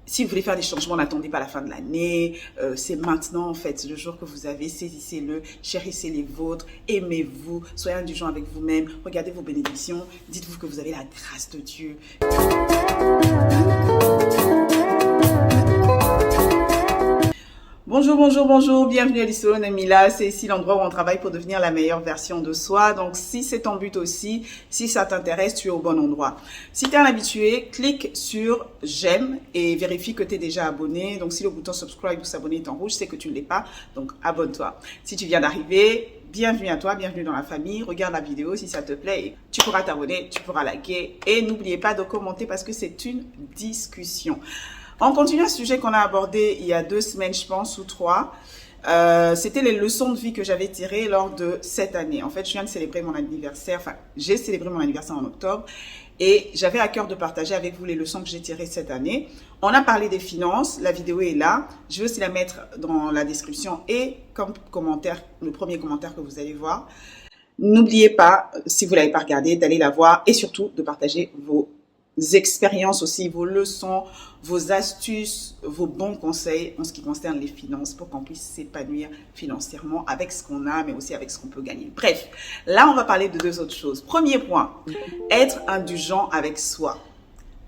Si vous voulez faire des changements, n'attendez pas la fin de l'année. C'est maintenant, en fait, le jour que vous avez, saisissez-le, chérissez les vôtres, aimez-vous, soyez indulgents avec vous-même, regardez vos bénédictions, dites-vous que vous avez la grâce de Dieu. Bonjour, bonjour, bonjour, bienvenue à l'Isolone Mila. C'est ici l'endroit où on travaille pour devenir la meilleure version de soi. Donc, si c'est ton but aussi, si ça t'intéresse, tu es au bon endroit. Si tu es un habitué, clique sur j'aime et vérifie que tu es déjà abonné. Donc, si le bouton subscribe ou s'abonner est en rouge, c'est que tu ne l'es pas. Donc, abonne-toi. Si tu viens d'arriver, bienvenue à toi, bienvenue dans la famille. Regarde la vidéo si ça te plaît. Tu pourras t'abonner, tu pourras liker. Et n'oubliez pas de commenter parce que c'est une discussion. On continue un sujet qu'on a abordé il y a 2 semaines, je pense, ou 3. C'était les leçons de vie que j'avais tirées lors de cette année. En fait, je viens de célébrer mon anniversaire. Enfin, j'ai célébré mon anniversaire en octobre. Et j'avais à cœur de partager avec vous les leçons que j'ai tirées cette année. On a parlé des finances. La vidéo est là. Je vais aussi la mettre dans la description et comme commentaire, le premier commentaire que vous allez voir. N'oubliez pas, si vous ne l'avez pas regardé, d'aller la voir et surtout de partager vos expériences aussi, vos leçons, vos astuces, vos bons conseils en ce qui concerne les finances pour qu'on puisse s'épanouir financièrement avec ce qu'on a, mais aussi avec ce qu'on peut gagner. Bref, là, on va parler de 2 autres choses. Premier point, être indulgent avec soi.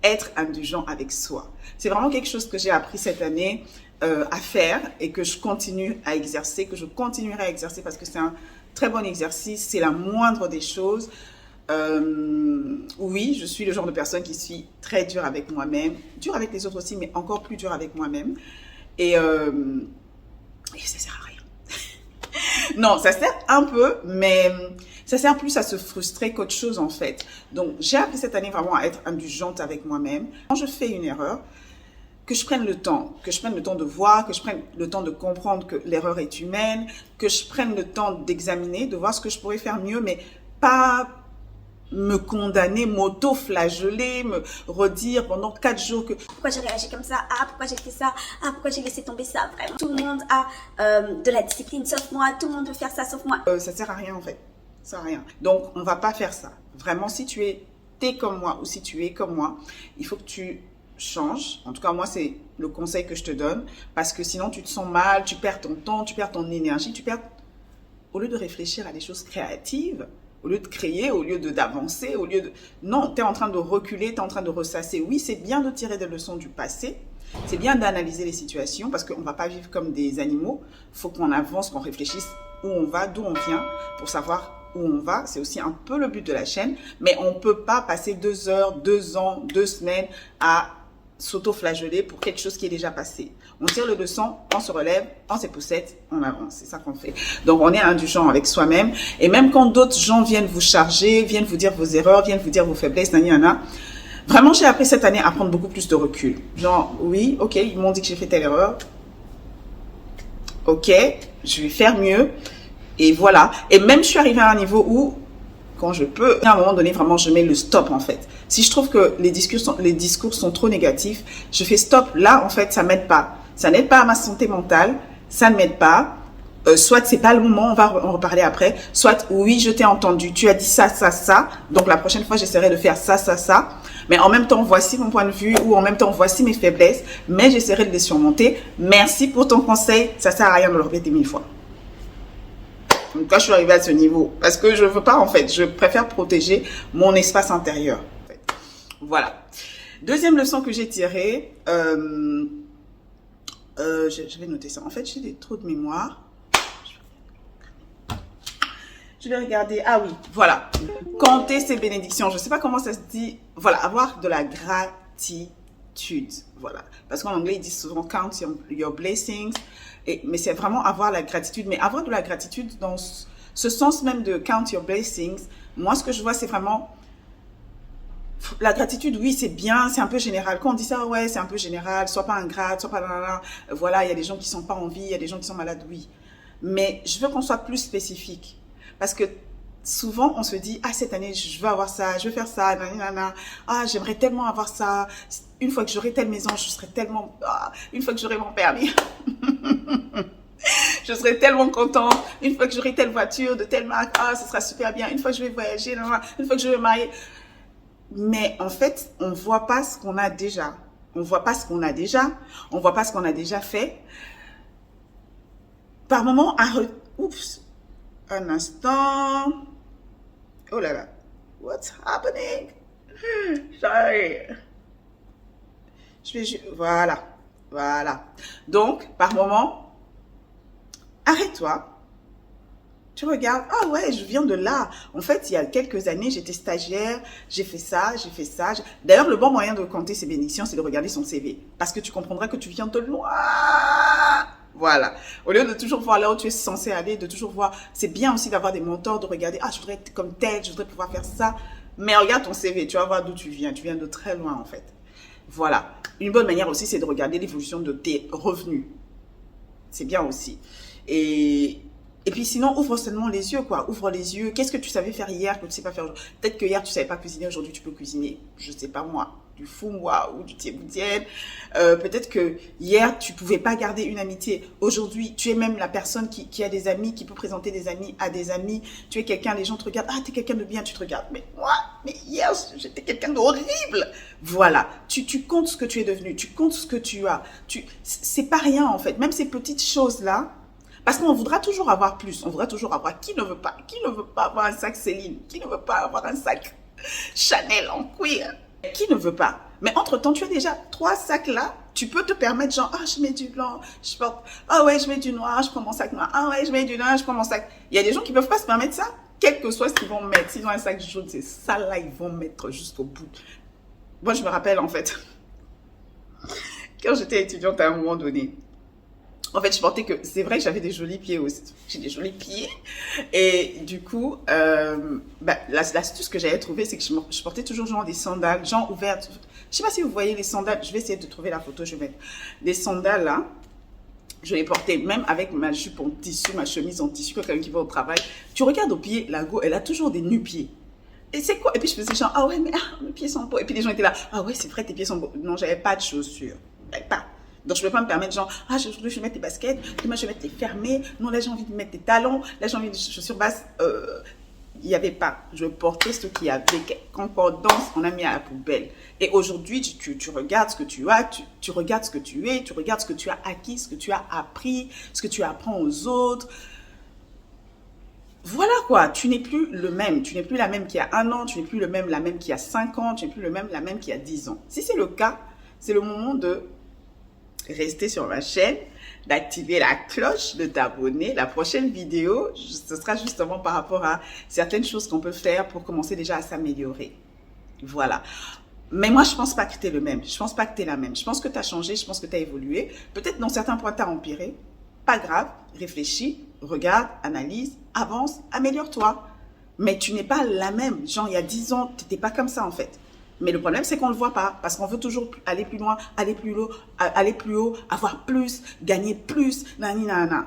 Être indulgent avec soi. C'est vraiment quelque chose que j'ai appris cette année à faire et que je continue à exercer, que je continuerai à exercer parce que c'est un très bon exercice, c'est la moindre des choses. Oui, je suis le genre de personne qui suis très dure avec moi-même, dure avec les autres aussi, mais encore plus dure avec moi-même. Et ça sert à rien. Non, ça sert un peu, mais ça sert plus à se frustrer qu'autre chose en fait. Donc, j'ai appris cette année vraiment à être indulgente avec moi-même. Quand je fais une erreur, que je prenne le temps de voir, que je prenne le temps de comprendre que l'erreur est humaine, que je prenne le temps d'examiner, de voir ce que je pourrais faire mieux, mais pas me condamner, m'auto-flageller, me redire pendant 4 jours que pourquoi j'ai réagi comme ça, pourquoi j'ai fait ça, pourquoi j'ai laissé tomber ça, vraiment. Tout le monde a de la discipline sauf moi, tout le monde peut faire ça sauf moi. Ça sert à rien en fait, ça sert à rien. Donc on va pas faire ça. Vraiment, si tu es comme moi ou si tu es comme moi, il faut que tu changes. En tout cas, moi, c'est le conseil que je te donne parce que sinon tu te sens mal, tu perds ton temps, tu perds ton énergie, au lieu de réfléchir à des choses créatives, au lieu de créer, au lieu d'avancer, au lieu de... Non, tu es en train de reculer, tu es en train de ressasser. Oui, c'est bien de tirer des leçons du passé, c'est bien d'analyser les situations parce qu'on ne va pas vivre comme des animaux. Il faut qu'on avance, qu'on réfléchisse où on va, d'où on vient pour savoir où on va. C'est aussi un peu le but de la chaîne, mais on ne peut pas passer 2 heures, 2 ans, 2 semaines à s'auto-flageller pour quelque chose qui est déjà passé. On tire le leçon, on se relève, on s'époussette, on avance. C'est ça qu'on fait. Donc, on est indulgent avec soi-même. Et même quand d'autres gens viennent vous charger, viennent vous dire vos erreurs, viennent vous dire vos faiblesses, vraiment, j'ai appris cette année à prendre beaucoup plus de recul. Genre, oui, ok, ils m'ont dit que j'ai fait telle erreur. Ok, je vais faire mieux. Et voilà. Et même, je suis arrivée à un niveau où, quand je peux, à un moment donné, vraiment, je mets le stop, en fait. Si je trouve que les discours sont trop négatifs, je fais stop. Là, en fait, ça m'aide pas. Ça n'aide pas à ma santé mentale. Ça ne m'aide pas. Soit c'est pas le moment, on va en reparler après. Soit, oui, je t'ai entendu. Tu as dit ça, ça, ça. Donc, la prochaine fois, j'essaierai de faire ça, ça, ça. Mais en même temps, voici mon point de vue ou en même temps, voici mes faiblesses. Mais j'essaierai de les surmonter. Merci pour ton conseil. Ça sert à rien de le répéter 1000 fois. Donc, quand je suis arrivée à ce niveau, parce que je veux pas, en fait, je préfère protéger mon espace intérieur. En fait. Voilà. Deuxième leçon que j'ai tirée, je vais noter ça. En fait, j'ai trop de mémoire. Je vais regarder. Ah oui, voilà. Compter ses bénédictions. Je ne sais pas comment ça se dit. Voilà, avoir de la gratitude. Voilà. Parce qu'en anglais, ils disent souvent count your blessings. Mais c'est vraiment avoir la gratitude. Mais avoir de la gratitude dans ce sens même de count your blessings, moi, ce que je vois, c'est vraiment... La gratitude, oui, c'est bien, c'est un peu général. Quand on dit ça, ouais, c'est un peu général. Sois pas ingrate, sois pas... Voilà, il y a des gens qui sont pas en vie, il y a des gens qui sont malades, oui. Mais je veux qu'on soit plus spécifique. Parce que souvent, on se dit, cette année, je veux avoir ça, je veux faire ça, nanana. J'aimerais tellement avoir ça. Une fois que j'aurai telle maison, je serai tellement... une fois que j'aurai mon permis, je serai tellement contente. Une fois que j'aurai telle voiture, de telle marque, ce sera super bien. Une fois que je vais voyager, une fois que je vais me marier. Mais en fait, on ne voit pas ce qu'on a déjà. On ne voit pas ce qu'on a déjà. On ne voit pas ce qu'on a déjà fait. Par moment, oups, un instant. Oh là là. What's happening? Sorry. Voilà. Voilà. Donc, par moment, arrête-toi. Tu regardes, ah ouais, je viens de là. En fait, il y a quelques années, j'étais stagiaire, j'ai fait ça, j'ai fait ça. D'ailleurs, le bon moyen de compter ses bénédictions, c'est de regarder son CV. Parce que tu comprendras que tu viens de loin. Voilà. Au lieu de toujours voir là où tu es censé aller, de toujours voir, c'est bien aussi d'avoir des mentors, de regarder, ah, je voudrais être comme tel, je voudrais pouvoir faire ça. Mais regarde ton CV, tu vas voir d'où tu viens. Tu viens de très loin, en fait. Voilà. Une bonne manière aussi, c'est de regarder l'évolution de tes revenus. C'est bien aussi. Et puis sinon, ouvre seulement les yeux, quoi. Ouvre les yeux. Qu'est-ce que tu savais faire hier que tu ne sais pas faire aujourd'hui? Peut-être que hier, tu ne savais pas cuisiner. Aujourd'hui, tu peux cuisiner, je ne sais pas moi, du fumwa ou du tieboudienne. Peut-être que hier, tu ne pouvais pas garder une amitié. Aujourd'hui, tu es même la personne qui a des amis, qui peut présenter des amis à des amis. Tu es quelqu'un, les gens te regardent. Ah, tu es quelqu'un de bien, tu te regardes. Mais moi, mais hier, j'étais quelqu'un d'horrible. Voilà. Tu comptes ce que tu es devenu. Tu comptes ce que tu as. C'est pas rien, en fait. Même ces petites choses-là, parce qu'on voudra toujours avoir plus, on voudra toujours avoir. Qui ne veut pas avoir un sac Céline? Qui ne veut pas avoir un sac Chanel en cuir? Qui ne veut pas? Mais entre-temps, tu as déjà 3 sacs là, tu peux te permettre genre, ah, je mets du blanc, je porte, ah ouais, je mets du noir, je prends mon sac noir, ah ouais, je mets du noir, je prends mon sac. Il y a des gens qui ne peuvent pas se permettre ça, quel que soit ce qu'ils vont mettre. S'ils ont un sac jaune, c'est ça là, ils vont mettre jusqu'au bout. Moi, je me rappelle en fait, quand j'étais étudiante à un moment donné, en fait, je portais que... C'est vrai que j'avais des jolis pieds aussi. J'ai des jolis pieds. Et du coup, l'astuce que j'avais trouvée, c'est que je portais toujours genre des sandales, genre ouvertes. Je sais pas si vous voyez les sandales. Je vais essayer de trouver la photo, je vais mettre. Des sandales là, je les portais même avec ma jupe en tissu, ma chemise en tissu, quelqu'un qui va au travail. Tu regardes au pied, la go, elle a toujours des nu-pieds. Et c'est quoi? Et puis je faisais genre, ah ouais, mais mes pieds sont beaux. Et puis les gens étaient là, ah ouais, c'est vrai, tes pieds sont beaux. Non, j'avais pas de chaussures. J'avais pas. Donc, je ne peux pas me permettre, genre, ah, aujourd'hui, je vais mettre tes baskets, demain, je vais mettre les fermées. Non, là, j'ai envie de mettre tes talons. Là, j'ai envie de chaussures basses. Il n'y avait pas. Je portais ce qu'il y avait. Concordance, on a mis à la poubelle. Et aujourd'hui, tu regardes ce que tu as, tu regardes ce que tu es, tu regardes ce que tu as acquis, ce que tu as appris, ce que tu apprends aux autres. Voilà quoi, tu n'es plus le même. Tu n'es plus la même qui a 1 an, tu n'es plus la même qui a 5 ans, tu n'es plus la même qui a 10 ans. Si c'est le cas, c'est le moment de rester sur ma chaîne, d'activer la cloche, de t'abonner. La prochaine vidéo, ce sera justement par rapport à certaines choses qu'on peut faire pour commencer déjà à s'améliorer. Voilà. Mais moi, je pense pas que tu es le même. Je pense pas que tu es la même. Je pense que tu as changé, je pense que tu as évolué. Peut-être dans certains points, tu as empiré. Pas grave, réfléchis, regarde, analyse, avance, améliore-toi. Mais tu n'es pas la même. Genre, il y a 10 ans, tu n'étais pas comme ça en fait. Mais le problème, c'est qu'on ne le voit pas parce qu'on veut toujours aller plus loin, aller plus haut, avoir plus, gagner plus, nanana.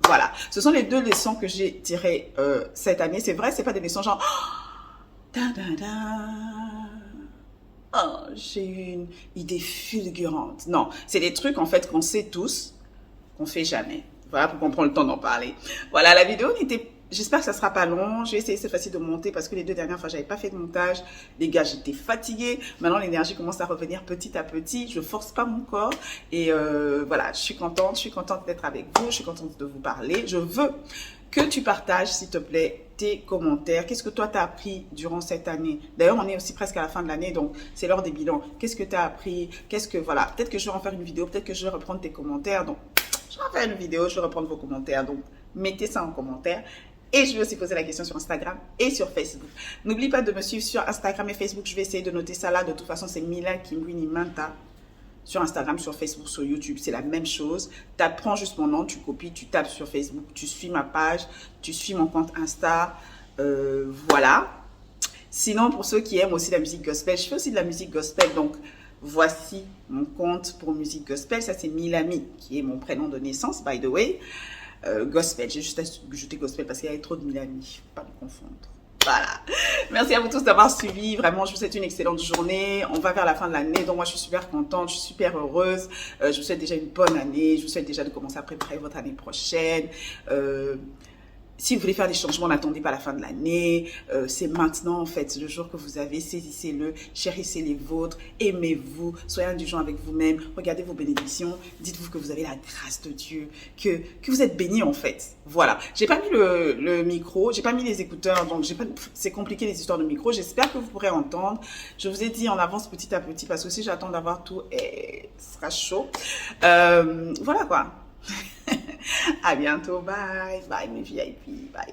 Voilà. Ce sont les 2 leçons que j'ai tirées cette année. C'est vrai, c'est pas des leçons genre oh, j'ai une idée fulgurante. Non, c'est des trucs en fait qu'on sait tous, qu'on fait jamais. Voilà, pour qu'on prenne le temps d'en parler. Voilà, la vidéo n'était... J'espère que ça sera pas long. Je vais essayer cette fois-ci de monter parce que les 2 dernières fois, j'avais pas fait de montage. Les gars, j'étais fatiguée. Maintenant, l'énergie commence à revenir petit à petit. Je force pas mon corps. Et voilà, je suis contente d'être avec vous. Je suis contente de vous parler. Je veux que tu partages, s'il te plaît, tes commentaires. Qu'est-ce que toi, tu as appris durant cette année? D'ailleurs, on est aussi presque à la fin de l'année, donc c'est l'heure des bilans. Qu'est-ce que tu as appris? Voilà, peut-être que je vais en faire une vidéo. Peut-être que je vais reprendre tes commentaires. Donc, je vais en faire une vidéo. Je vais reprendre vos commentaires. Donc, mettez ça en commentaire. Et je vais aussi poser la question sur Instagram et sur Facebook. N'oublie pas de me suivre sur Instagram et Facebook. Je vais essayer de noter ça là. De toute façon, c'est Mila Kimbwini Manta. Sur Instagram, sur Facebook, sur YouTube, c'est la même chose. Tu prends juste mon nom, tu copies, tu tapes sur Facebook, tu suis ma page, tu suis mon compte Insta. Voilà. Sinon, pour ceux qui aiment aussi la musique gospel, je fais aussi de la musique gospel. Donc, voici mon compte pour musique gospel. Ça, c'est Milami, qui est mon prénom de naissance, by the way. Gospel, j'ai juste ajouté gospel parce qu'il y avait trop de Milami, pas me confondre. Voilà, merci à vous tous d'avoir suivi, vraiment je vous souhaite une excellente journée, on va vers la fin de l'année, donc moi je suis super contente, je suis super heureuse, je vous souhaite déjà une bonne année, je vous souhaite déjà de commencer à préparer votre année prochaine. Si vous voulez faire des changements, n'attendez pas la fin de l'année. C'est maintenant, en fait, le jour que vous avez, saisissez-le, chérissez les vôtres, aimez-vous, soyez indulgents avec vous-même, regardez vos bénédictions, dites-vous que vous avez la grâce de Dieu, que vous êtes bénis, en fait. Voilà. J'ai pas mis le micro, j'ai pas mis les écouteurs, donc c'est compliqué les histoires de micro. J'espère que vous pourrez entendre. Je vous ai dit en avance petit à petit, parce que si j'attends d'avoir tout, ce sera chaud. Voilà quoi. À bientôt. Bye. Bye mes VIP. Bye.